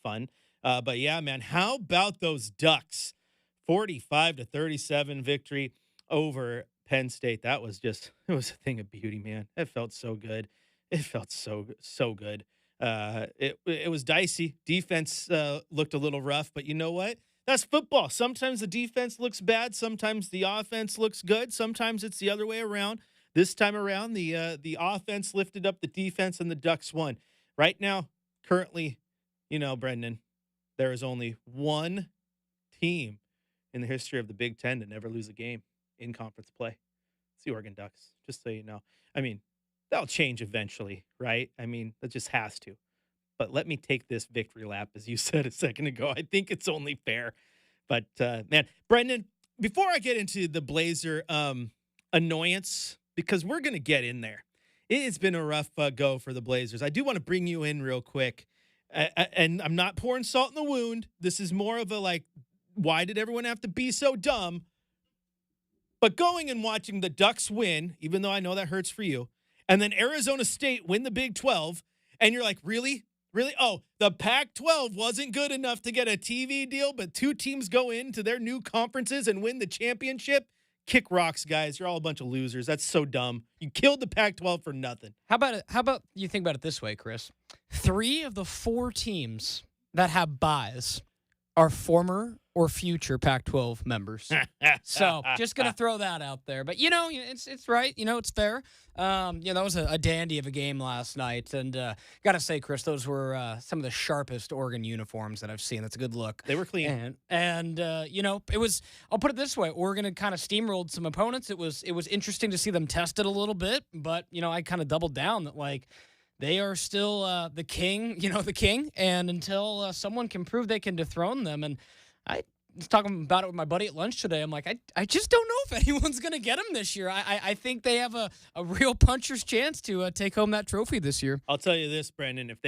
fun. But yeah, man, how about those Ducks? 45-37 victory over Penn State. That was it was a thing of beauty, man. It felt so good. It felt so good. It was dicey. Defense looked a little rough, but you know what? That's football. Sometimes the defense looks bad. Sometimes the offense looks good. Sometimes it's the other way around. This time around, the offense lifted up the defense, and the Ducks won. Right now, currently, Brenden, there is only one team in the history of the Big Ten to never lose a game in conference play. It's the Oregon Ducks, just so you know. I mean, that'll change eventually, right? I mean, that just has to. But let me take this victory lap, as you said a second ago. I think it's only fair. But, man, Brenden, before I get into the Blazer annoyance, because we're going to get in there. It's been a rough go for the Blazers. I do want to bring you in real quick. And I'm not pouring salt in the wound. This is more of a why did everyone have to be so dumb? But going and watching the Ducks win, even though I know that hurts for you, and then Arizona State win the Big 12, and you're like, really? Really? Oh, the Pac-12 wasn't good enough to get a TV deal, but two teams go into their new conferences and win the championship? Kick rocks, guys. You're all a bunch of losers. That's so dumb. You killed the Pac-12 for nothing. How about you think about it this way, Chris? 3 of the 4 teams that have buys are former or future Pac-12 members. So just going to throw that out there. But, it's right. It's fair. That was a dandy of a game last night. And got to say, Chris, those were some of the sharpest Oregon uniforms that I've seen. That's a good look. They were clean. And it was, I'll put it this way, Oregon had kind of steamrolled some opponents. It was interesting to see them tested a little bit. But, I kind of doubled down that, they are still the king, the king. And until someone can prove they can dethrone them. And I was talking about it with my buddy at lunch today. I'm like, I just don't know if anyone's going to get them this year. I think they have a real puncher's chance to take home that trophy this year. I'll tell you this, Brenden, if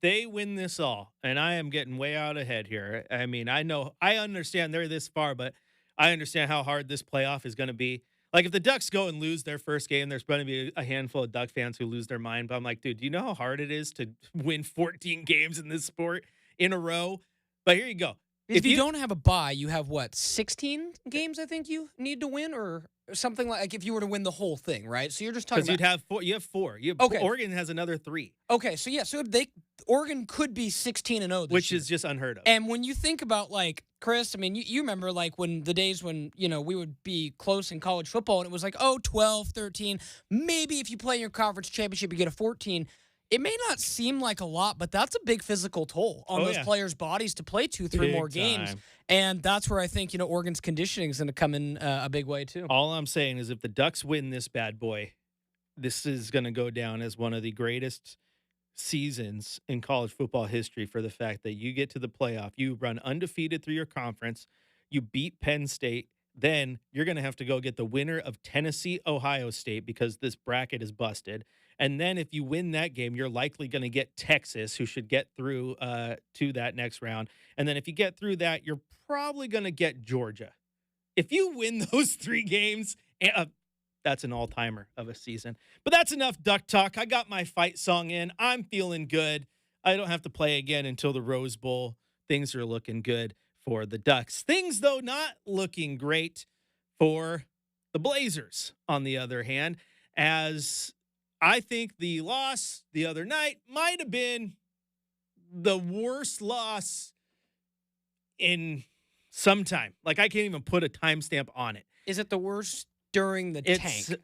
they win this all, and I am getting way out ahead here. I mean, I understand they're this far, but I understand how hard this playoff is going to be. If the Ducks go and lose their first game, there's going to be a handful of Duck fans who lose their mind. But I'm like, dude, do you know how hard it is to win 14 games in this sport in a row? But here you go. If you don't have a bye, you have 16 games I think you need to win, or something like if you were to win the whole thing, right? So you're just talking about... Because you have 4. Okay. Oregon has another 3. Okay, so yeah, Oregon could be 16-0 this which year. Is just unheard of. And when you think about, Chris, I mean, you remember, when the days when, we would be close in college football, and it was 12, 13. Maybe if you play your conference championship, you get a 14. It may not seem like a lot, but that's a big physical toll on those players' bodies to play 2-3 more games. And that's where I think, Oregon's conditioning is going to come in a big way, too. All I'm saying is if the Ducks win this bad boy, this is going to go down as one of the greatest seasons in college football history for the fact that you get to the playoff, you run undefeated through your conference, you beat Penn State, then you're going to have to go get the winner of Tennessee, Ohio State, because this bracket is busted. And then if you win that game, you're likely going to get Texas, who should get through to that next round. And then if you get through that, you're probably going to get Georgia. If you win those 3 games, that's an all-timer of a season. But that's enough Duck talk. I got my fight song in. I'm feeling good. I don't have to play again until the Rose Bowl. Things are looking good for the Ducks. Things, though, not looking great for the Blazers, on the other hand, as I think the loss the other night might have been the worst loss in some time. I can't even put a timestamp on it. Is it the worst during the tank?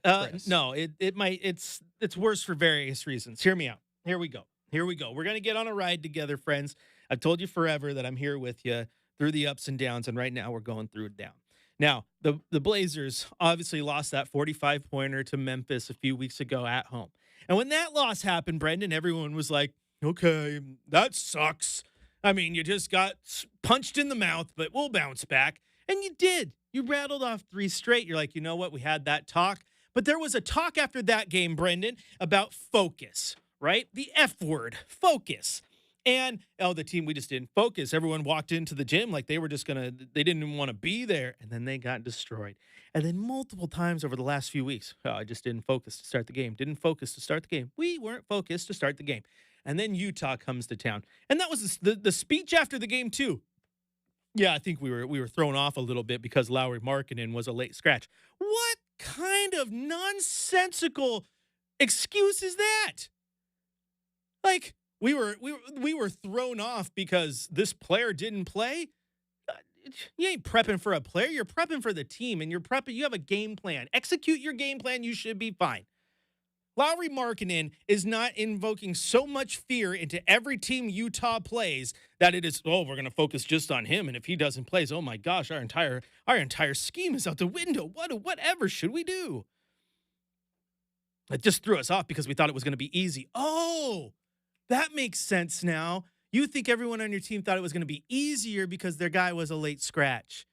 No, it might. It's worse for various reasons. Hear me out. Here we go. We're going to get on a ride together, friends. I've told you forever that I'm here with you through the ups and downs, and right now we're going through it down. Now, the Blazers obviously lost that 45-pointer to Memphis a few weeks ago at home. And when that loss happened, Brenden, everyone was like, okay, that sucks. I mean, you just got punched in the mouth, but we'll bounce back. And you did. You rattled off 3 straight. You're like, you know what? We had that talk. But there was a talk after that game, Brenden, about focus, right? The F word, focus. And, the team, we just didn't focus. Everyone walked into the gym like they were just they didn't even want to be there. And then they got destroyed. And then multiple times over the last few weeks, I just didn't focus to start the game. Didn't focus to start the game. We weren't focused to start the game. and then Utah comes to town. And that was the speech after the game too. Yeah, I think we were thrown off a little bit because Lowry Markkinen was a late scratch. What kind of nonsensical excuse is that? Like we were thrown off because this player didn't play. Uh, You ain't prepping for a player. You're prepping for the team, and you have a game plan. Execute your game plan. You should be fine. Lowry Markkinen is not invoking so much fear into every team Utah plays that it is, oh, we're going to focus just on him. And if he doesn't play, oh my gosh, our entire scheme is out the window. Whatever should we do? It just threw us off because we thought it was going to be easy. Oh, that makes sense now. You think everyone on your team thought it was going to be easier because their guy was a late scratch.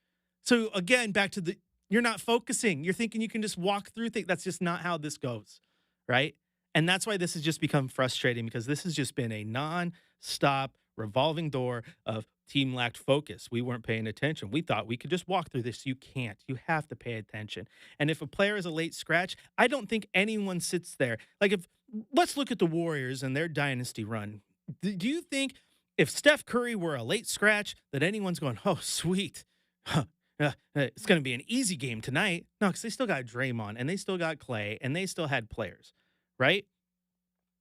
So again, back to you're not focusing. You're thinking you can just walk through things. That's just not how this goes, right? And that's why this has just become frustrating because this has just been a non-stop revolving door of team lacked focus. We weren't paying attention. We thought we could just walk through this. You can't. You have to pay attention. And if a player is a late scratch, I don't think anyone sits there. Like let's look at the Warriors and their dynasty run. Do you think if Steph Curry were a late scratch that anyone's going, oh, sweet. It's going to be an easy game tonight? No, because they still got Draymond and they still got Clay and they still had players, right?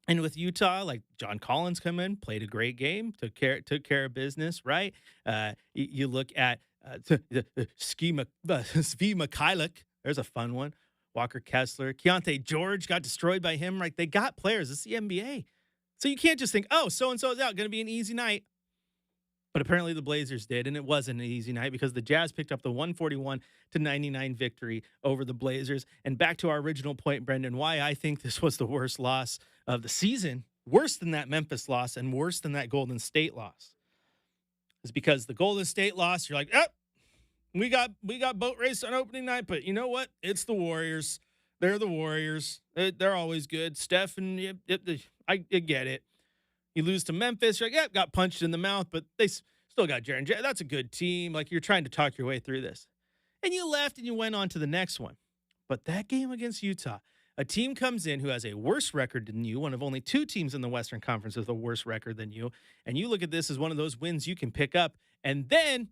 And with Utah, like John Collins come in, played a great game, took care of business, right? You look at Svi Mikhailuk. There's a fun one. Walker Kessler. Keontae George got destroyed by him. Right? They got players. It's the NBA. So you can't just think, oh, so-and-so is out. Going to be an easy night. But apparently the Blazers did, and it wasn't an easy night because the Jazz picked up the 141-99 victory over the Blazers. And back to our original point, Brenden, why I think this was the worst loss of the season, worse than that Memphis loss and worse than that Golden State loss, is because the Golden State loss, you're like, we got boat race on opening night, but you know what? It's the Warriors. They're the Warriors. They're always good. Steph and I get it. You lose to Memphis, you're like, got punched in the mouth, but they still got Jaren. That's a good team. Like, you're trying to talk your way through this. And you left and you went on to the next one. But that game against Utah, a team comes in who has a worse record than you, one of only two teams in the Western Conference with a worse record than you, and you look at this as one of those wins you can pick up, and then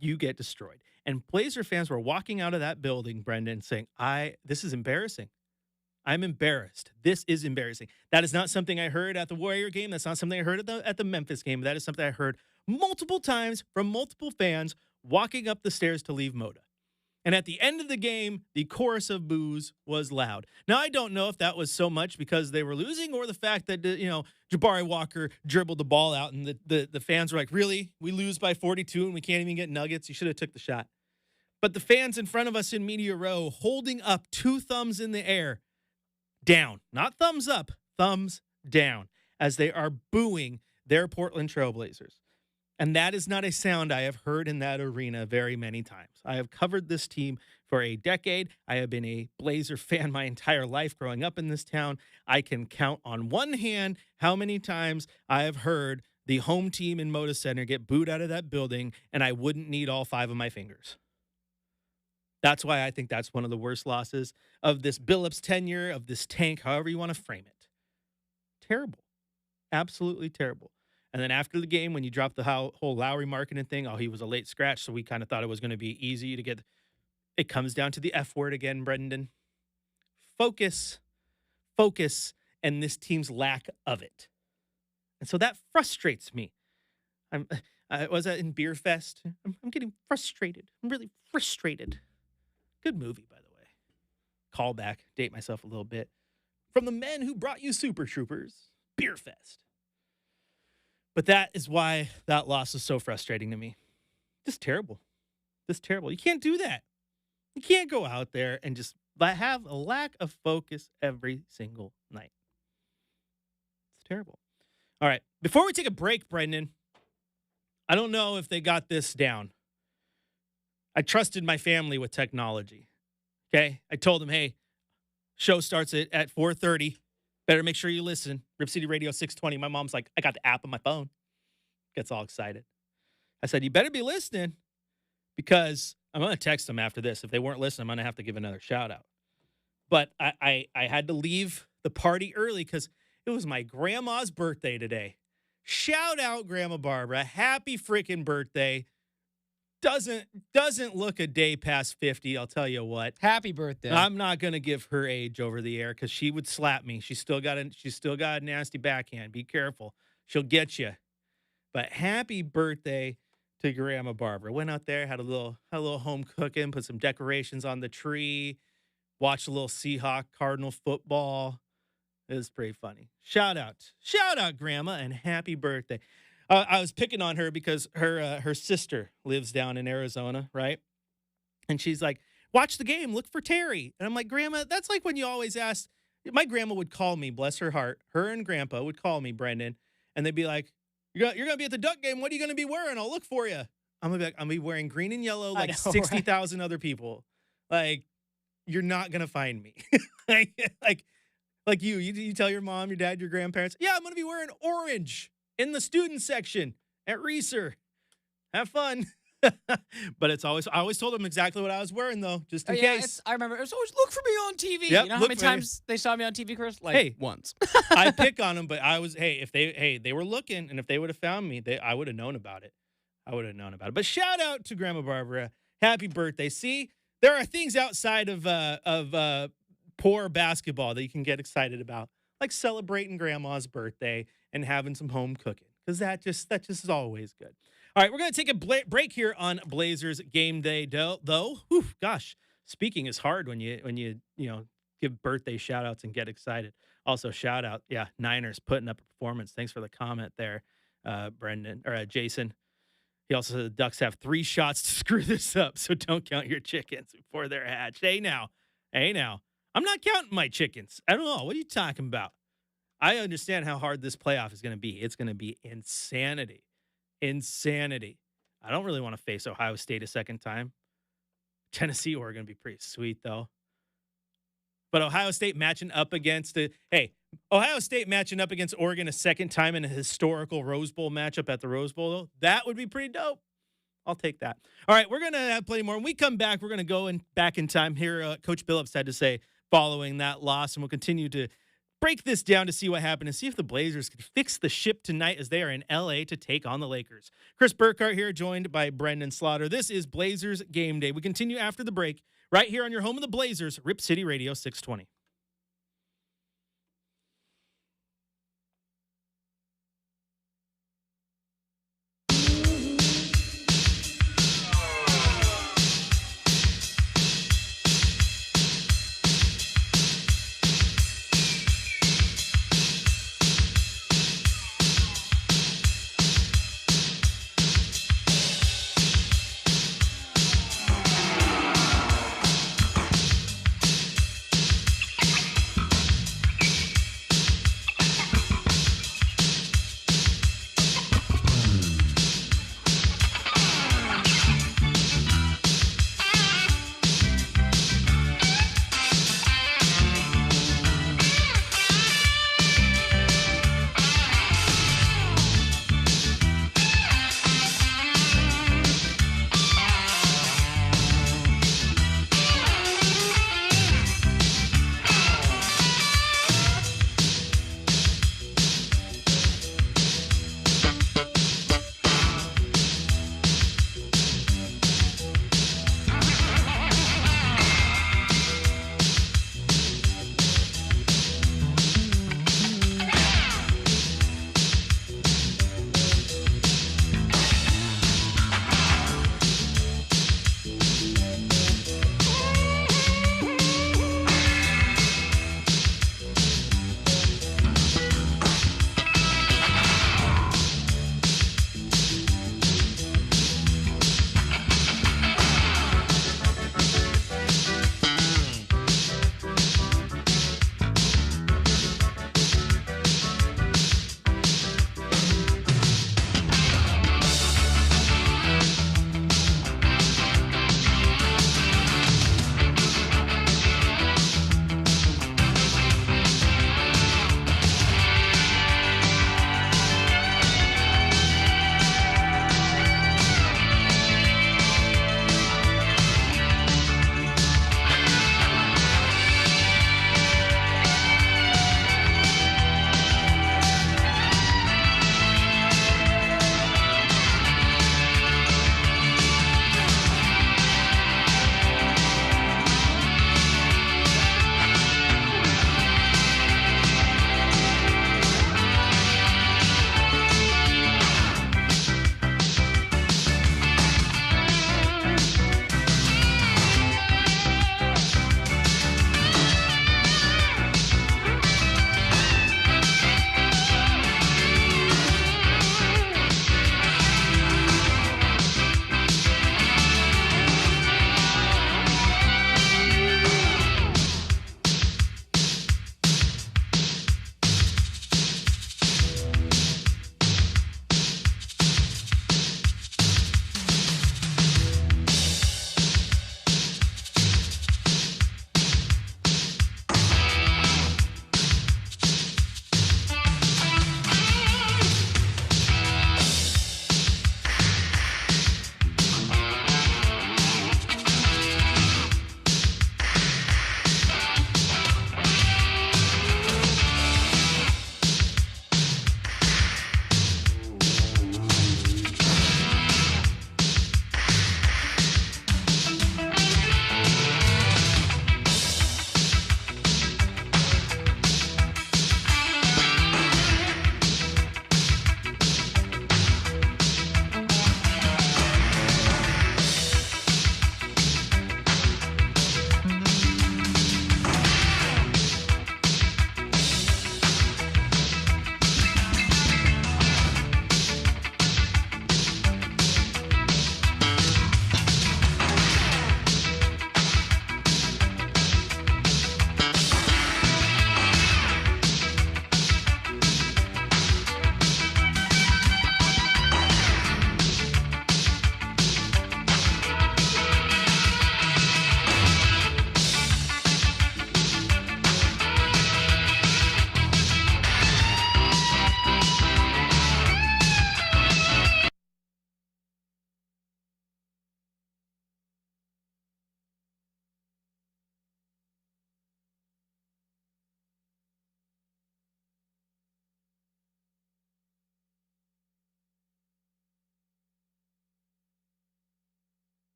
you get destroyed. And Blazer fans were walking out of that building, Brenden, saying, this is embarrassing. I'm embarrassed. This is embarrassing. That is not something I heard at the Warrior game. That's not something I heard at the Memphis game. That is something I heard multiple times from multiple fans walking up the stairs to leave Moda. And at the end of the game, the chorus of boos was loud. Now, I don't know if that was so much because they were losing or the fact that, Jabari Walker dribbled the ball out and the fans were like, really? We lose by 42 and we can't even get nuggets? You should have took the shot. But the fans in front of us in Media Row holding up two thumbs in the air, down, not thumbs up, thumbs down, as they are booing their Portland Trailblazers. And that is not a sound I have heard in that arena very many times. I have covered this team for a decade. I have been a Blazer fan my entire life growing up in this town. I can count on one hand how many times I have heard the home team in Moda Center get booed out of that building, and I wouldn't need all five of my fingers. That's why I think that's one of the worst losses of this Billups tenure, of this tank, however you want to frame it. Terrible. Absolutely terrible. And then after the game, when you dropped the whole Lowry Markkinen thing, he was a late scratch, so we kind of thought it was going to be easy to get. It comes down to the F word again, Brenden. Focus, and this team's lack of it. And so that frustrates me. I was in Beer Fest. I'm getting frustrated. I'm really frustrated. Good movie, by the way. Callback, date myself a little bit. From the men who brought you Super Troopers, Beer Fest. But that is why that loss is so frustrating to me. Just terrible. Just terrible. You can't do that. You can't go out there and just have a lack of focus every single night. It's terrible. All right. Before we take a break, Brenden, I don't know if they got this down. I trusted my family with technology. Okay? I told them, hey, show starts at 4:30. Better make sure you listen. Rip City Radio 620. My mom's like, I got the app on my phone. Gets all excited. I said, you better be listening because I'm going to text them after this. If they weren't listening, I'm going to have to give another shout out. But I had to leave the party early because It was my grandma's birthday today. Shout out Grandma Barbara. Happy freaking birthday. Doesn't look a day past 50, I'll tell you what. Happy birthday. I'm not going to give her age over the air cuz she would slap me. She's still got a nasty backhand. Be careful. She'll get you. But happy birthday to Grandma Barbara. Went out there, had a little home cooking, put some decorations on the tree, watched a little Seahawk Cardinal football. It was pretty funny. Shout out, Grandma, and happy birthday. I was picking on her because her sister lives down in Arizona, right? And she's like, "Watch the game, look for Terry." And I'm like, "Grandma, that's like when you always ask." My grandma would call me, bless her heart. Her and Grandpa would call me, Brenden, and they'd be like, "You're gonna be at the Duck game. What are you gonna be wearing? I'll look for you." I'm gonna be like, "I'm gonna be wearing green and yellow like know, 60,000 other people. Like, you're not gonna find me." like, like, like you tell your mom, your dad, your grandparents, "Yeah, I'm gonna be wearing orange in the student section at Reeser. Have fun." But I always told them exactly what I was wearing though, just in case. I remember it was always look for me on TV. Yep, You know how look many for me. times they saw me on TV, Chris? Like Hey. once. I pick on them, but they were looking, and if they would have found me, I would have known about it. But shout out to Grandma Barbara. Happy birthday. See, there are things outside of poor basketball that you can get excited about, like celebrating Grandma's birthday and having some home cooking, because that just is always good. All right, we're going to take a break here on Blazers Game Day, though. Whew, gosh, speaking is hard when you give birthday shout outs and get excited. Also, shout out, Niners putting up a performance. Thanks for the comment there, Brenden or Jason. He also said the Ducks have 3 shots to screw this up, so don't count your chickens before they're hatched. Hey now, I'm not counting my chickens. I don't know. What are you talking about? I understand how hard this playoff is going to be. It's going to be insanity. I don't really want to face Ohio State a second time. Tennessee, Oregon would be pretty sweet, though. But Ohio State matching up against Oregon a second time in a historical Rose Bowl matchup at the Rose Bowl, though, that would be pretty dope. I'll take that. All right, we're going to have plenty more. When we come back, we're going to go back in time here. Coach Billups had to say following that loss, and we'll continue to break this down to see what happened and see if the Blazers can fix the ship tonight as they are in L.A. to take on the Lakers. Chris Burkhardt here, joined by Brenden Slaughter. This is Blazers Game Day. We continue after the break right here on your home of the Blazers, Rip City Radio 620.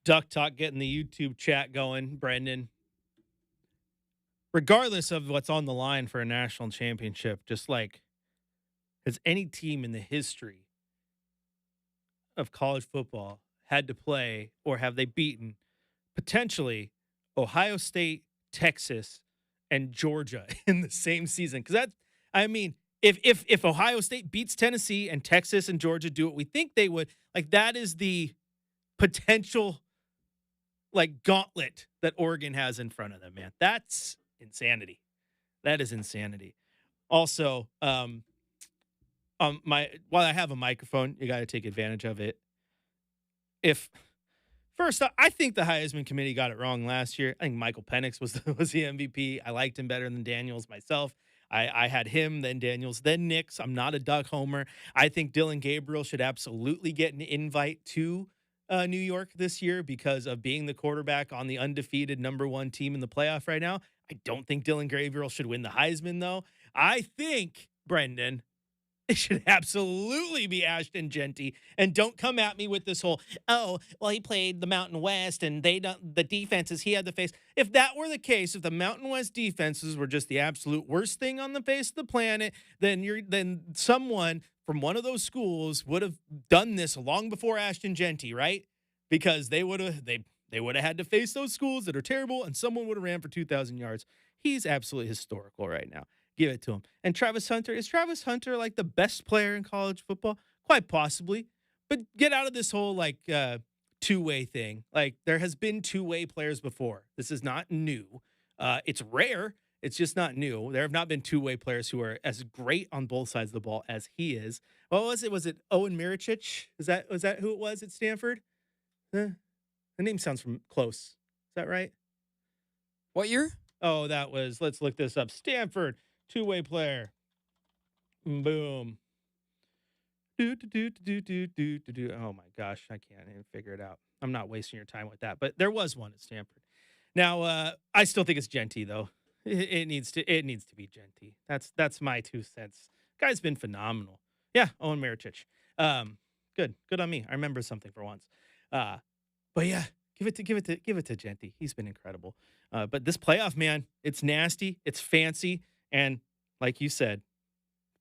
Duck Talk getting the YouTube chat going, Brenden. Regardless of what's on the line for a national championship, just like, has any team in the history of college football had to play, or have they beaten potentially Ohio State, Texas, and Georgia in the same season? Because that, I mean, if Ohio State beats Tennessee and Texas and Georgia do what we think they would, like, that is the potential, like, gauntlet that Oregon has in front of them, man. That's insanity. That is insanity. Also, while I have a microphone, you got to take advantage of it. First, I think the Heisman Committee got it wrong last year. I think Michael Penix was the MVP. I liked him better than Daniels myself. I had him, then Daniels, then Nix. I'm not a Doug homer. I think Dylan Gabriel should absolutely get an invite to New York this year because of being the quarterback on the undefeated #1 team in the playoff right now. I don't think Dylan Gabriel should win the Heisman, though. I think, Brenden, it should absolutely be Ashton Genty. And don't come at me with this whole, oh, well, he played the Mountain West and the defenses he had to face. If that were the case, if the Mountain West defenses were just the absolute worst thing on the face of the planet, then someone from one of those schools would have done this long before Ashton Genty, right? Because they would have had to face those schools that are terrible, and someone would have ran for 2,000 yards. He's absolutely historical right now. Give it to him. And Travis Hunter, is Travis Hunter like the best player in college football? Quite possibly. But get out of this whole like two-way thing. Like, there has been two-way players before. This is not new. It's rare. It's just not new. There have not been two-way players who are as great on both sides of the ball as he is. What was it? Was it Owen Miricic? Was that who it was at Stanford? The name sounds close. Is that right? What year? Oh, that was, let's look this up. Stanford. Two-way player. Boom. Oh my gosh, I can't even figure it out. I'm not wasting your time with that, but there was one at Stanford. Now, I still think it's Genty though. It needs to be Genty. That's my 2 cents. Guy's been phenomenal. Yeah, Owen Miricic. Good on me. I remember something for once. But yeah, give it to Genty. He's been incredible. But this playoff, man, it's nasty, it's fancy. And like you said,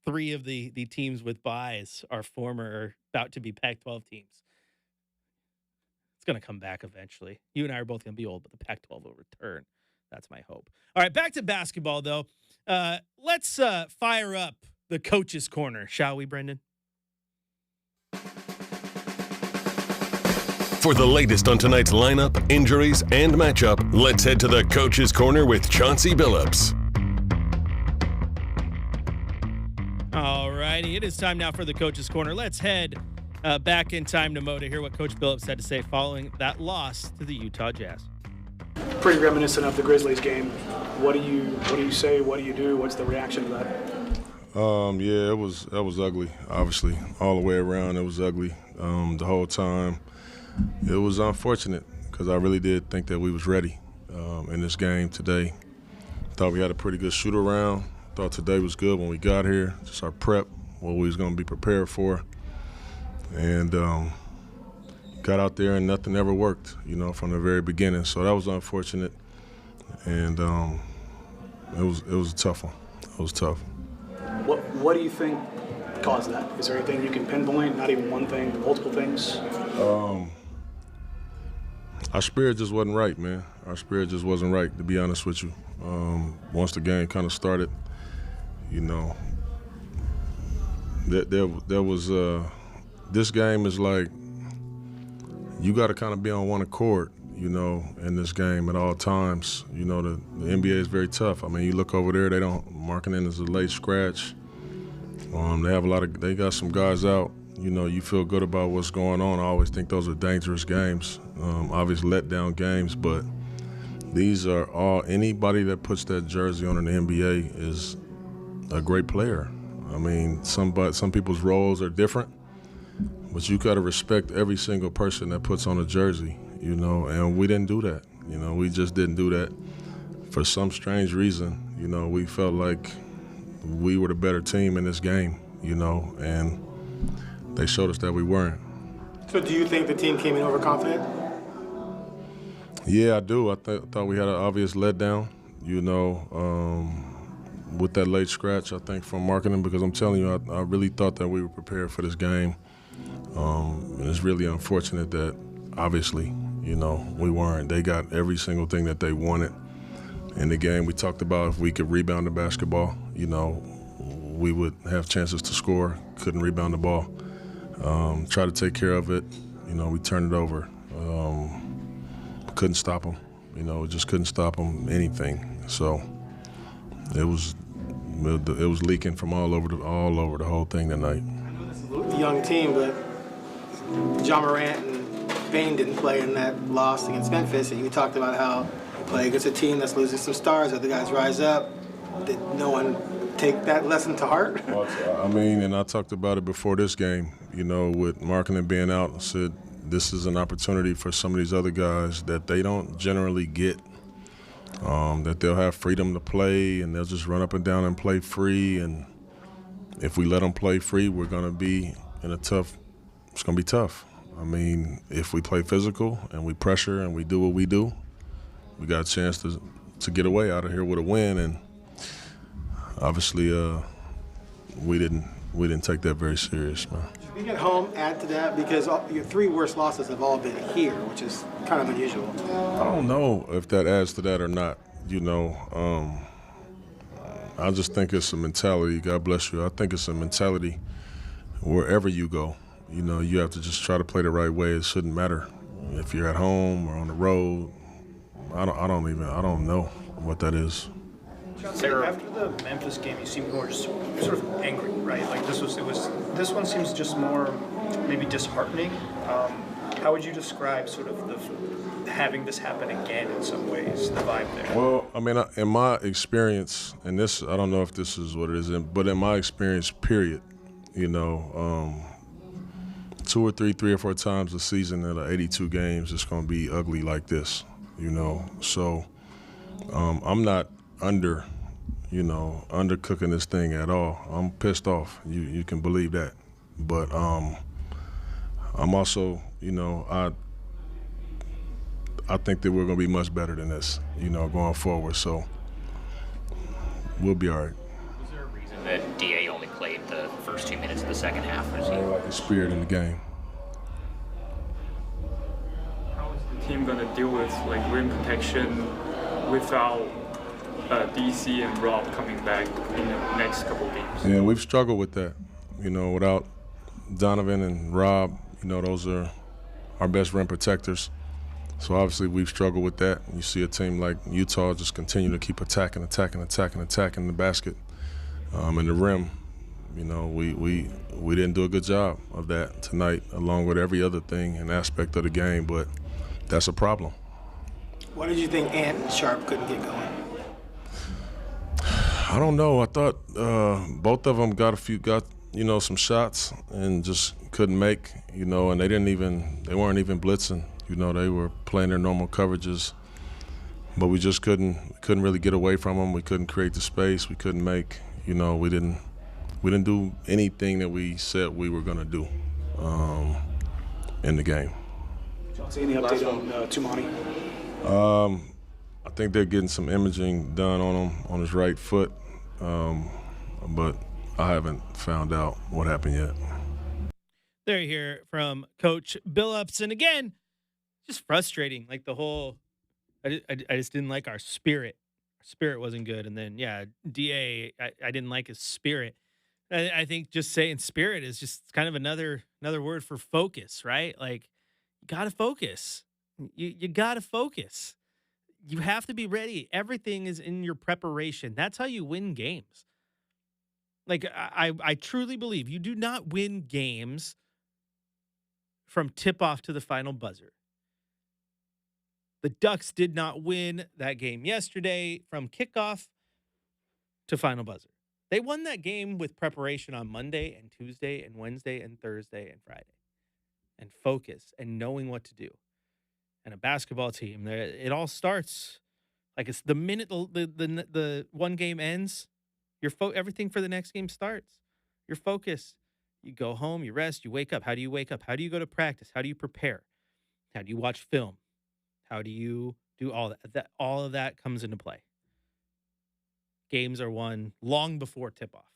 3 of the teams with buys are about to be Pac-12 teams. It's going to come back eventually. You and I are both going to be old, but the Pac-12 will return. That's my hope. All right, back to basketball, though. Let's fire up the coach's corner, shall we, Brenden? For the latest on tonight's lineup, injuries, and matchup, let's head to the coach's corner with Chauncey Billups. All righty, it is time now for the coach's corner. Let's head back in time to Mo to hear what Coach Billups had to say following that loss to the Utah Jazz. Pretty reminiscent of the Grizzlies game. What do you say? What do you do? What's the reaction to that? Yeah, that was ugly. Obviously, all the way around, it was ugly. The whole time, it was unfortunate because I really did think that we was ready in this game today. Thought we had a pretty good shoot around. Thought today was good when we got here. Just our prep, what we was going to be prepared for, and got out there and nothing ever worked, from the very beginning. So that was unfortunate, and it was a tough one. It was tough. What do you think caused that? Is there anything you can pinpoint? Not even one thing, multiple things? Our spirit just wasn't right, man. Our spirit just wasn't right, to be honest with you. Once the game kind of started, there was this game is like you got to kind of be on one accord, in this game at all times. The NBA is very tough. I mean, you look over there, they don't marking in as a late scratch. They got some guys out. You feel good about what's going on. I always think those are dangerous games, obviously letdown games, but these are all, anybody that puts that jersey on in the NBA is a great player. I mean, some people's roles are different, but you got to respect every single person that puts on a jersey, and we didn't do that. We just didn't do that. For some strange reason, we felt like we were the better team in this game, and they showed us that we weren't. So do you think the team came in overconfident? Yeah, I do. Thought we had an obvious letdown, with that late scratch, I think, from marketing, because I'm telling you, I really thought that we were prepared for this game. And it's really unfortunate that, obviously, we weren't. They got every single thing that they wanted in the game. We talked about if we could rebound the basketball, we would have chances to score. Couldn't rebound the ball. Try to take care of it. We turned it over. Couldn't stop them. Just couldn't stop them, anything. So it was leaking from all over the whole thing tonight. The young team, but John Morant and Bain didn't play in that loss against Memphis, and you talked about how you play against a team that's losing some stars, other guys rise up. Did no one take that lesson to heart? And I talked about it before this game, with marketing being out. I said this is an opportunity for some of these other guys that they don't generally get, that they'll have freedom to play and they'll just run up and down and play free. And if we let them play free, we're going to be it's going to be tough. If we play physical and we pressure and we do what we do, we got a chance to get away out of here with a win. And obviously, we didn't take that very serious, man. Being at home, add to that, because your 3 worst losses have all been here, which is kind of unusual. I don't know if that adds to that or not. I just think it's a mentality. God bless you. I think it's a mentality wherever you go. You have to just try to play the right way. It shouldn't matter if you're at home or on the road. I don't know what that is. After the Memphis game, you seemed more just sort of angry, right? Like this one seems just more maybe disheartening. How would you describe sort of having this happen again in some ways, the vibe there? Well, in my experience, and this, I don't know if this is what it is, but in my experience, period, 2 or 3 or 4 times a season out of 82 games, it's going to be ugly like this, So I'm not undercooking this thing at all. I'm pissed off. You can believe that. But I'm also, I think that we're going to be much better than this, going forward. So we'll be all right. Was there a reason that DA only played the first 2 minutes of the second half? I like the spirit in the game. How is the team going to deal with rim protection without DC and Rob coming back in the next couple games? Yeah, we've struggled with that. Without Donovan and Rob, those are our best rim protectors. So obviously we've struggled with that. You see a team like Utah just continue to keep attacking the basket and the rim. We didn't do a good job of that tonight, along with every other thing and aspect of the game, but that's a problem. Why did you think Ant and Sharp couldn't get going? I don't know. I thought both of them got some shots and just couldn't make, and they weren't even blitzing. They were playing their normal coverages, but we just couldn't really get away from them. We couldn't create the space. We couldn't make, we didn't do anything that we said we were going to do in the game. See any update on Tumani? I think they're getting some imaging done on him on his right foot, but I haven't found out what happened yet. There you hear from Coach Billups, and again, just frustrating. Like the whole, I just didn't like our spirit. Our spirit wasn't good, and then DA, I didn't like his spirit. I think just saying spirit is just kind of another word for focus, right? Like you gotta focus. You gotta focus. You have to be ready. Everything is in your preparation. That's how you win games. Like I truly believe you do not win games from tip-off to the final buzzer. The Ducks did not win that game yesterday from kickoff to final buzzer. They won that game with preparation on Monday and Tuesday and Wednesday and Thursday and Friday, and focus and knowing what to do. And a basketball team, it all starts like it's the minute the one game ends, everything for the next game starts. Your focus. You go home, you rest, you wake up. How do you wake up? How do you go to practice? How do you prepare? How do you watch film? How do you do all that? All of that comes into play. Games are won long before tip-off.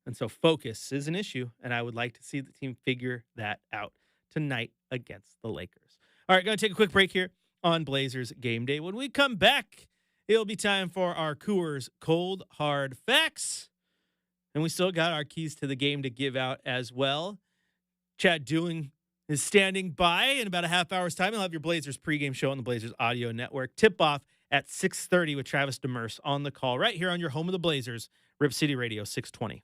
And so focus is an issue, and I would like to see the team figure that out tonight against the Lakers. All right, going to take a quick break here on Blazers Game Day. When we come back, it'll be time for our Coors Cold Hard Facts. And we still got our keys to the game to give out as well. Chad Dooling is standing by in about a half hour's time. You'll have your Blazers pregame show on the Blazers Audio Network. Tip-off at 6:30 with Travis Demers on the call right here on your home of the Blazers, Rip City Radio 620.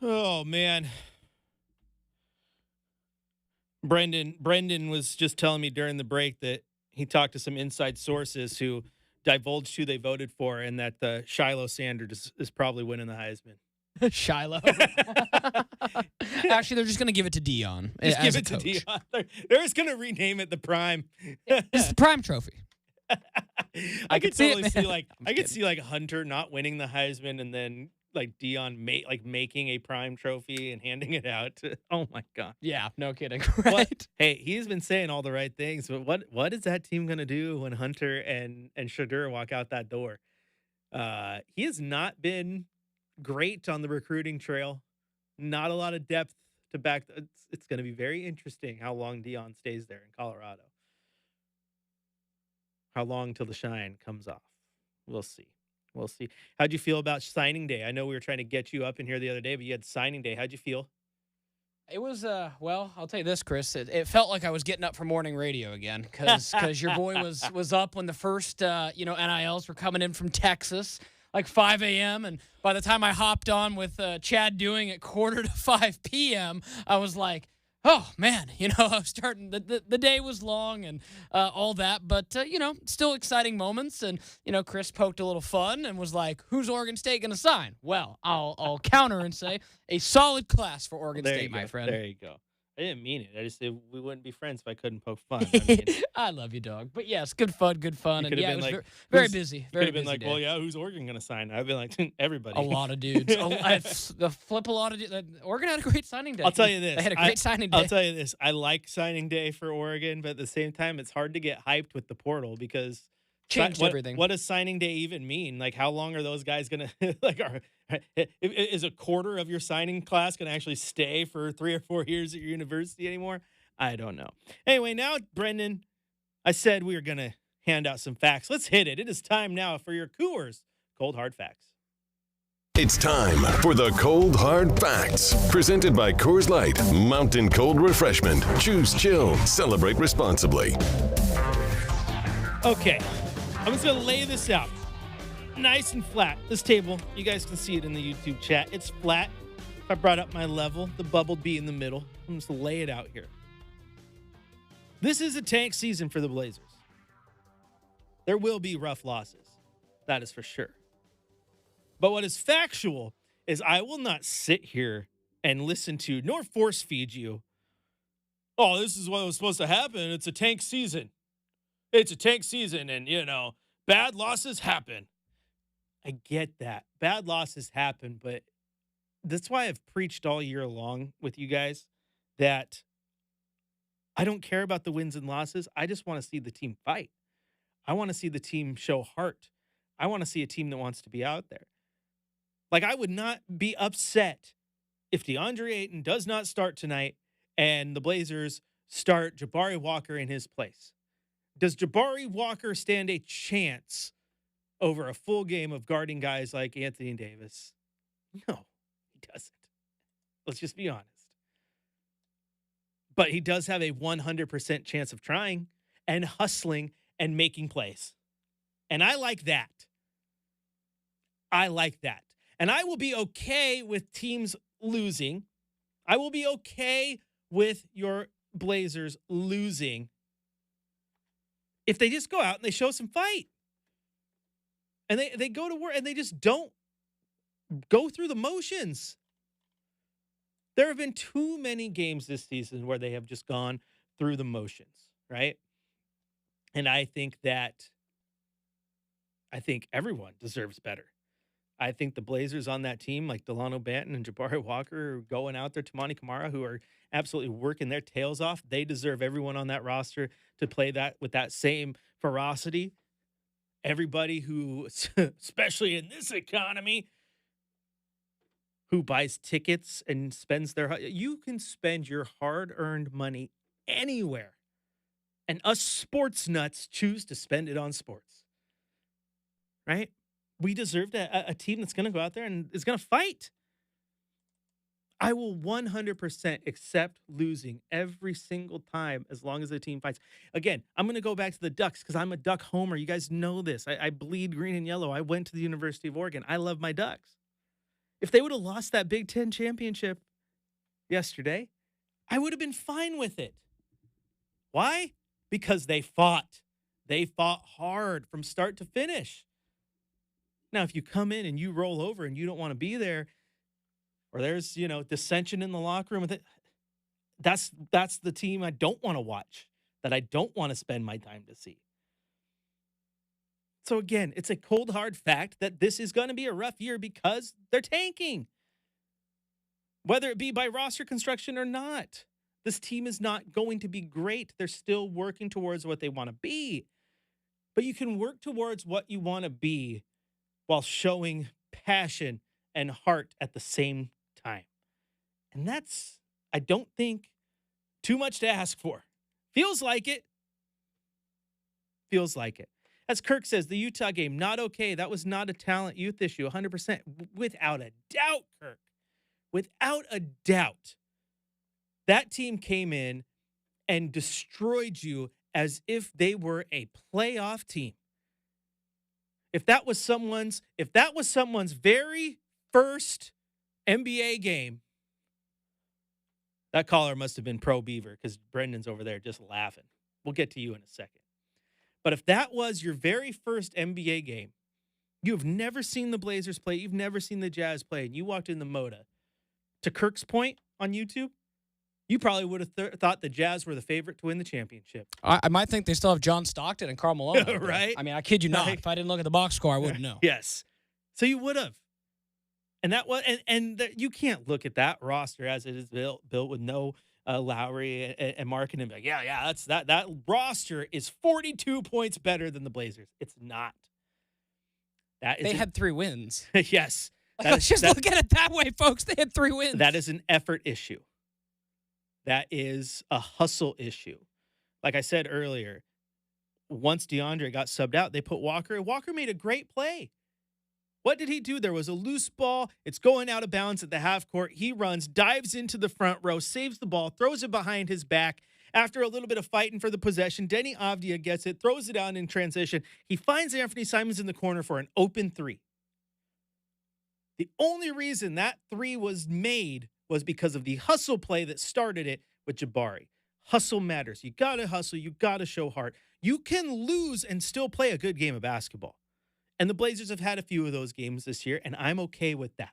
Oh man. Brenden was just telling me during the break that he talked to some inside sources who divulged who they voted for and that Shiloh Sanders is probably winning the Heisman. Shiloh. Actually, they're just going to give it to Dion. Just as give a it to coach. Dion. They're just going to rename it the Prime. It's the Prime Trophy. I could could see it, totally see man. like I'm I could kidding. see like Hunter not winning the Heisman and then like Dion making a Prime Trophy and handing it out to, oh my god. Yeah, no kidding. What? Right? Hey, he's been saying all the right things, but what is that team gonna do when Hunter and Shadur walk out that door? He has not been great on the recruiting trail. Not a lot of depth to back. It's going to be very interesting how long Dion stays there in Colorado. How long till the shine comes off? We'll see. We'll see. How'd you feel about signing day? I know we were trying to get you up in here the other day, but you had signing day. How'd you feel? It was well, I'll tell you this, Chris. It felt like I was getting up for morning radio again because your boy was up when the first NILs were coming in from Texas, like 5 a.m. And by the time I hopped on with Chad doing at 4:45 p.m., I was like, oh man, I was starting. The day was long and all that, but still exciting moments. And Chris poked a little fun and was like, "Who's Oregon State going to sign?" Well, I'll counter and say a solid class for Oregon There you State, my go. friend. There you go. I didn't mean it. I just said we wouldn't be friends if I couldn't poke fun. I mean, I love you, dog. But yes, good fun. you And could have yeah, it been was like, very who's- busy. You could Very have been busy like, day. well, yeah, who's Oregon going to sign? I'd be like, everybody. A lot of dudes. The flip a lot of dudes. Oregon had a great signing day. I'll tell you this. They had a great signing day. I'll tell you this. I like signing day for Oregon, but at the same time, it's hard to get hyped with the portal because Changed everything. What does signing day even mean? Like, how long are those guys gonna like? Is a quarter of your signing class gonna actually stay for 3 or 4 years at your university anymore? I don't know. Anyway, now Brenden, I said we were gonna hand out some facts. Let's hit it. It is time now for your Coors Cold Hard Facts. It's time for the Cold Hard Facts. Presented by Coors Light, Mountain Cold Refreshment. Choose chill, celebrate responsibly. Okay, I'm just gonna lay this out nice and flat. This table, you guys can see it in the YouTube chat. It's flat. If I brought up my level, the bubble would be in the middle. I'm just gonna lay it out here. This is a tank season for the Blazers. There will be rough losses. That is for sure. But what is factual is I will not sit here and listen to nor force feed you. Oh, this is what was supposed to happen. It's a tank season. It's a tank season, and, bad losses happen. I get that. Bad losses happen, but that's why I've preached all year long with you guys that I don't care about the wins and losses. I just want to see the team fight. I want to see the team show heart. I want to see a team that wants to be out there. Like, I would not be upset if DeAndre Ayton does not start tonight and the Blazers start Jabari Walker in his place. Does Jabari Walker stand a chance over a full game of guarding guys like Anthony Davis? No, he doesn't. Let's just be honest. But he does have a 100% chance of trying and hustling and making plays. And I like that. I like that. And I will be okay with teams losing. I will be okay with your Blazers losing if they just go out and they show some fight. And they go to work and they just don't go through the motions. There have been too many games this season where they have just gone through the motions, right? And I think everyone deserves better. I think the Blazers on that team, like Delano Banton and Jabari Walker, are going out there, Tamani Kamara, who are absolutely working their tails off. They deserve everyone on that roster to play that with that same ferocity. Everybody who, especially in this economy, who buys tickets and spends you can spend your hard-earned money anywhere. And us sports nuts choose to spend it on sports. Right? We deserve a team that's going to go out there and is going to fight. I will 100% accept losing every single time as long as the team fights. Again, I'm going to go back to the Ducks because I'm a Duck homer. You guys know this. I bleed green and yellow. I went to the University of Oregon. I love my Ducks. If they would have lost that Big Ten championship yesterday, I would have been fine with it. Why? Because they fought. They fought hard from start to finish. Now, if you come in and you roll over and you don't want to be there, or there's, dissension in the locker room, that's the team I don't want to watch, that I don't want to spend my time to see. So again, it's a cold, hard fact that this is going to be a rough year because they're tanking. Whether it be by roster construction or not, this team is not going to be great. They're still working towards what they want to be. But you can work towards what you want to be while showing passion and heart at the same time. And that's, I don't think, too much to ask for. Feels like it. Feels like it. As Kirk says, the Utah game, not okay. That was not a talent youth issue, 100%. Without a doubt, Kirk. Without a doubt. That team came in and destroyed you as if they were a playoff team. If that was someone's very first NBA game, that caller must have been pro Beaver because Brendan's over there just laughing. We'll get to you in a second. But if that was your very first NBA game, you have never seen the Blazers play, you've never seen the Jazz play, and you walked in the Moda, to Kirk's point on YouTube, you probably would have thought the Jazz were the favorite to win the championship. I might think they still have John Stockton and Karl Malone. Right? I mean, I kid you not. Right. If I didn't look at the box score, I wouldn't know. Yes. So you would have. And that was, you can't look at that roster as it is built with no Lowry and Markin and be like, yeah, that's that roster is 42 points better than the Blazers. It's not. They had 3 wins. Yes. Let's just look at it that way, folks. They had 3 wins. That is an effort issue. That is a hustle issue. Like I said earlier, once DeAndre got subbed out, they put Walker. Walker made a great play. What did he do? There was a loose ball. It's going out of bounds at the half court. He runs, dives into the front row, saves the ball, throws it behind his back. After a little bit of fighting for the possession, Denny Avdia gets it, throws it out in transition. He finds Anthony Simons in the corner for an open 3. The only reason that 3 was made was because of the hustle play that started it with Jabari. Hustle matters. You got to hustle. You got to show heart. You can lose and still play a good game of basketball. And the Blazers have had a few of those games this year, and I'm okay with that.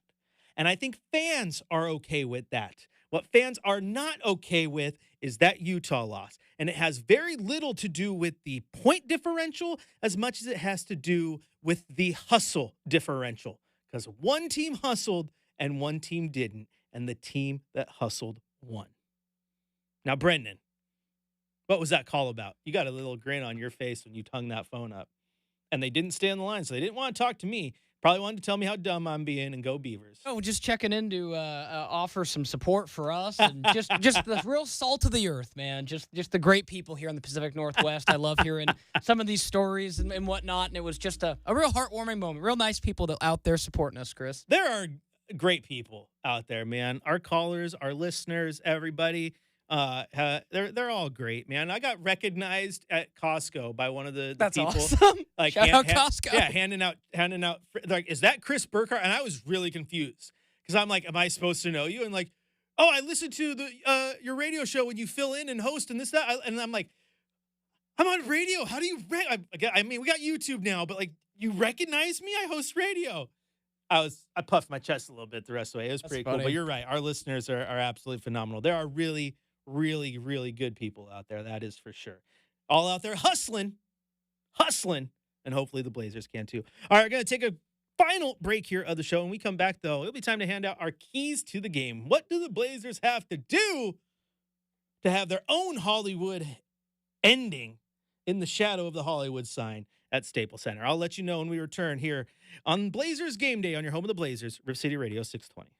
And I think fans are okay with that. What fans are not okay with is that Utah loss. And it has very little to do with the point differential as much as it has to do with the hustle differential. Because one team hustled and one team didn't, and the team that hustled won. Now, Brenden, what was that call about? You got a little grin on your face when you hung that phone up. And they didn't stay on the line, so they didn't want to talk to me. Probably wanted to tell me how dumb I'm being and go Beavers. Oh, just checking in to offer some support for us and just the real salt of the earth, man. Just the great people here in the Pacific Northwest. I love hearing some of these stories and whatnot, and it was just a real heartwarming moment. Real nice people out there supporting us, Chris. There are great people out there, man. Our callers, our listeners, everybody. They're all great, man. I got recognized at Costco by one of the That's people. Awesome. Like Shout out Costco. Yeah, handing out. Like, is that Chris Burkhardt? And I was really confused because I'm like, am I supposed to know you? And like, oh, I listened to your radio show when you fill in and host and this that. And I'm like, I'm on radio. How do you? I mean, we got YouTube now, but like, you recognize me? I host radio. I puffed my chest a little bit the rest of the way. It was pretty cool. But you're right. Our listeners are absolutely phenomenal. There are really, really, really good people out there. That is for sure. All out there hustling, and hopefully the Blazers can too. All right, we're going to take a final break here of the show. When we come back, though, it'll be time to hand out our keys to the game. What do the Blazers have to do to have their own Hollywood ending in the shadow of the Hollywood sign at Staples Center? I'll let you know when we return here on Blazers Game Day on your home of the Blazers, Rip City Radio 620.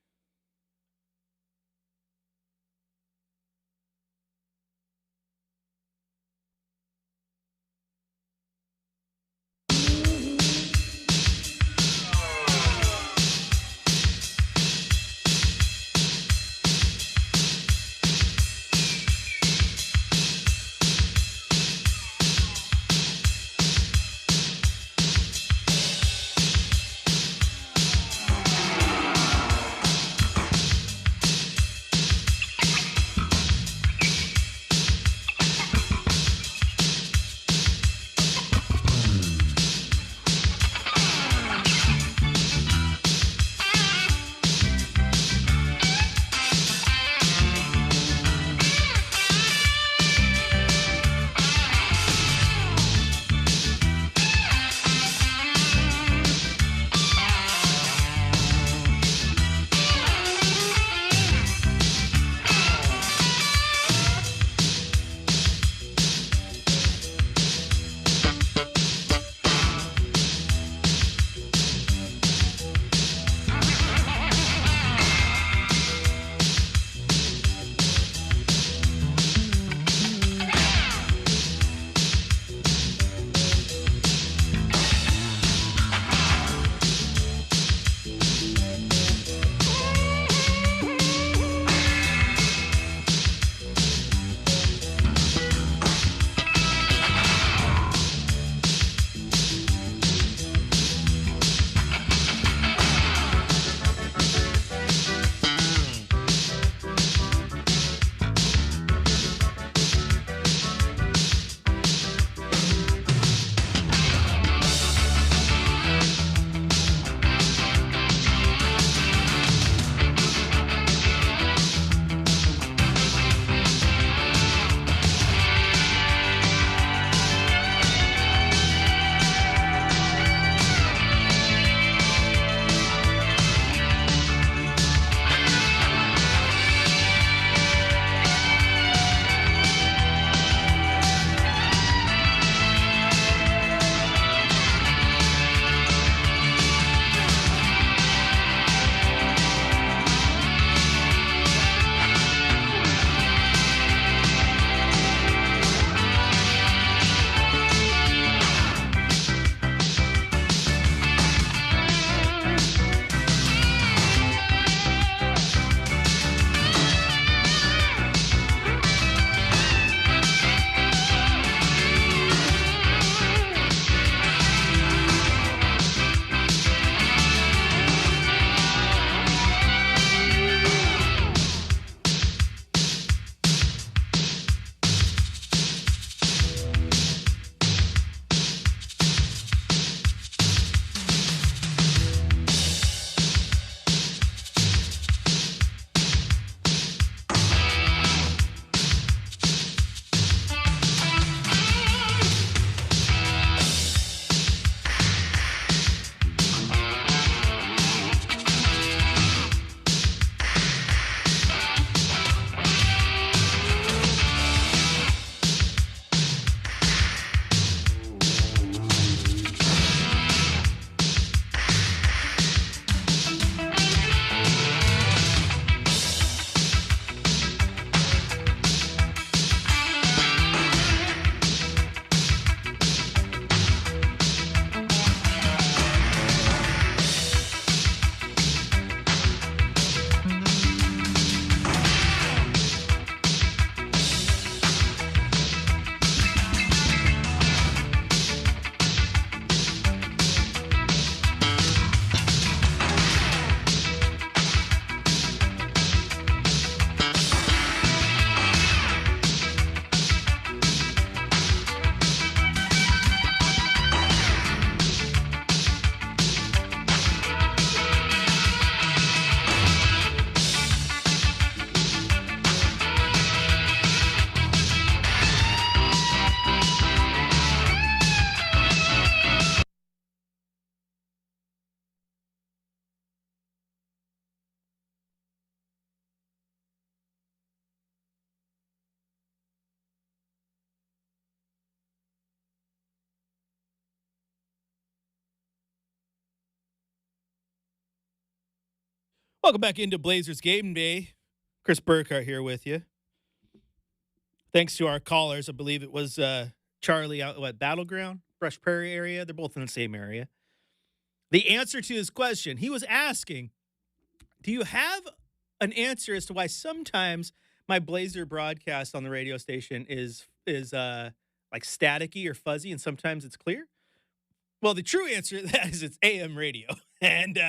Welcome back into Blazers Game Day. Chris Burkhardt here with you. Thanks to our callers. I believe it was Charlie out at Battleground, Brush Prairie area. They're both in the same area. The answer to his question, he was asking, do you have an answer as to why sometimes my Blazer broadcast on the radio station is like staticky or fuzzy and sometimes it's clear? Well, the true answer to that is it's AM radio. And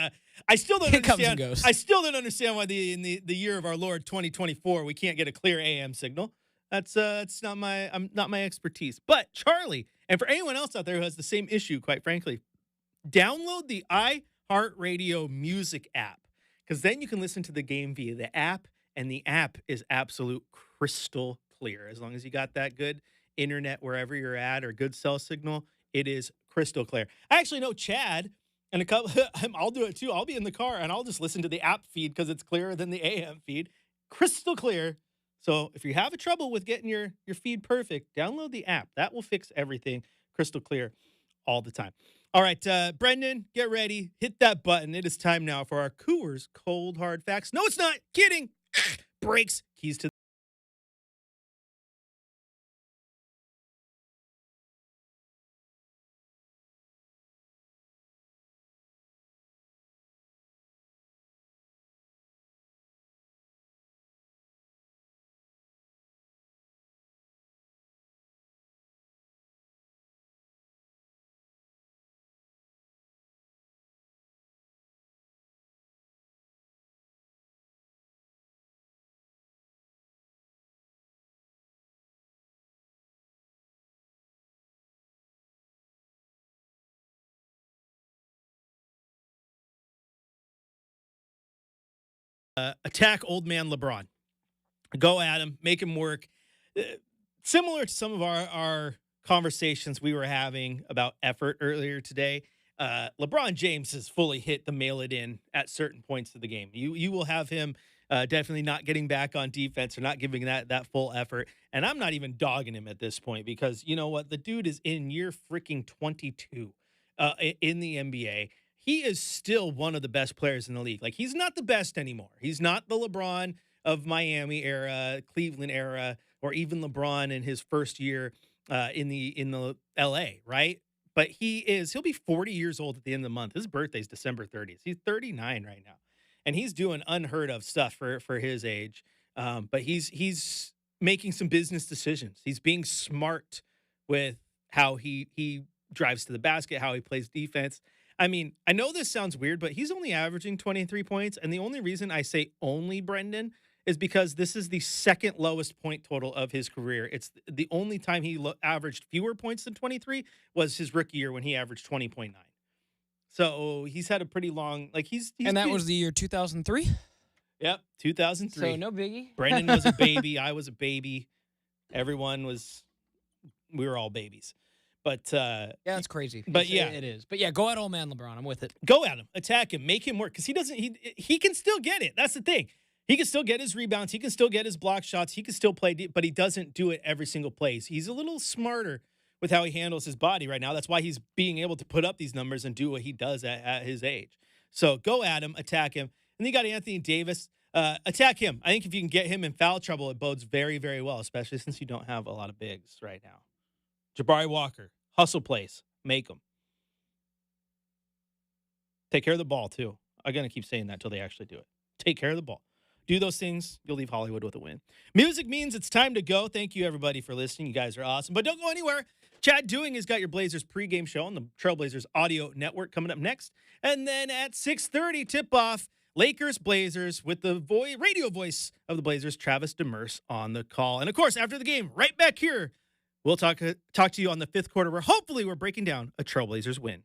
I still don't It comes and understand. goes. I still don't understand why in the year of our Lord 2024 we can't get a clear AM signal. That's not my expertise. But Charlie, and for anyone else out there who has the same issue, quite frankly, download the iHeartRadio music app, because then you can listen to the game via the app, and the app is absolute crystal clear. As long as you got that good internet wherever you're at or good cell signal, it is crystal clear. I actually know Chad, and a couple. I'll do it too. I'll be in the car and I'll just listen to the app feed because it's clearer than the AM feed, crystal clear. So if you have trouble with getting your feed perfect, download the app. That will fix everything crystal clear all the time. All right, Brenden, get ready. Hit that button. It is time now for our Coors Cold Hard Facts. No, it's not. Kidding. Breaks. Keys to attack old man LeBron. Go at him, make him work. Similar to some of our conversations we were having about effort earlier today, LeBron James has fully hit the mail it in at certain points of the game. You will have him definitely not getting back on defense or not giving that full effort. And I'm not even dogging him at this point because you know what? The dude is in year freaking 22 in the NBA. He is still one of the best players in the league. Like, he's not the best anymore. He's not the LeBron of Miami era, Cleveland era, or even LeBron in his first year in the LA, right? But he'll be 40 years old at the end of the month. His birthday's December 30th. He's 39 right now. And he's doing unheard of stuff for his age. But he's making some business decisions. He's being smart with how he drives to the basket, how he plays defense. I mean, I know this sounds weird, but he's only averaging 23 points. And the only reason I say only Brenden is because this is the second lowest point total of his career. It's the only time he averaged fewer points than 23 was his rookie year when he averaged 20.9. So he's had a pretty long, like he's and that was the year 2003? Yep, 2003. So no biggie. Brenden was a baby. I was a baby. We were all babies. But yeah, that's crazy. But yeah, it is. But yeah, go at old man LeBron. I'm with it. Go at him, attack him, make him work because he can still get it. That's the thing. He can still get his rebounds. He can still get his block shots. He can still play, but he doesn't do it every single play. He's a little smarter with how he handles his body right now. That's why he's being able to put up these numbers and do what he does at his age. So go at him, attack him. And then you got Anthony Davis. Attack him. I think if you can get him in foul trouble, it bodes very, very well, especially since you don't have a lot of bigs right now. Jabari Walker, hustle plays, make them. Take care of the ball, too. I'm going to keep saying that till they actually do it. Take care of the ball. Do those things, you'll leave Hollywood with a win. Music means it's time to go. Thank you, everybody, for listening. You guys are awesome. But don't go anywhere. Chad Doing has got your Blazers pregame show on the Trailblazers Audio Network coming up next. And then at 6:30, tip-off, Lakers-Blazers with the radio voice of the Blazers, Travis Demers, on the call. And, of course, after the game, right back here, we'll talk to you on the fifth quarter where hopefully we're breaking down a Trailblazers win.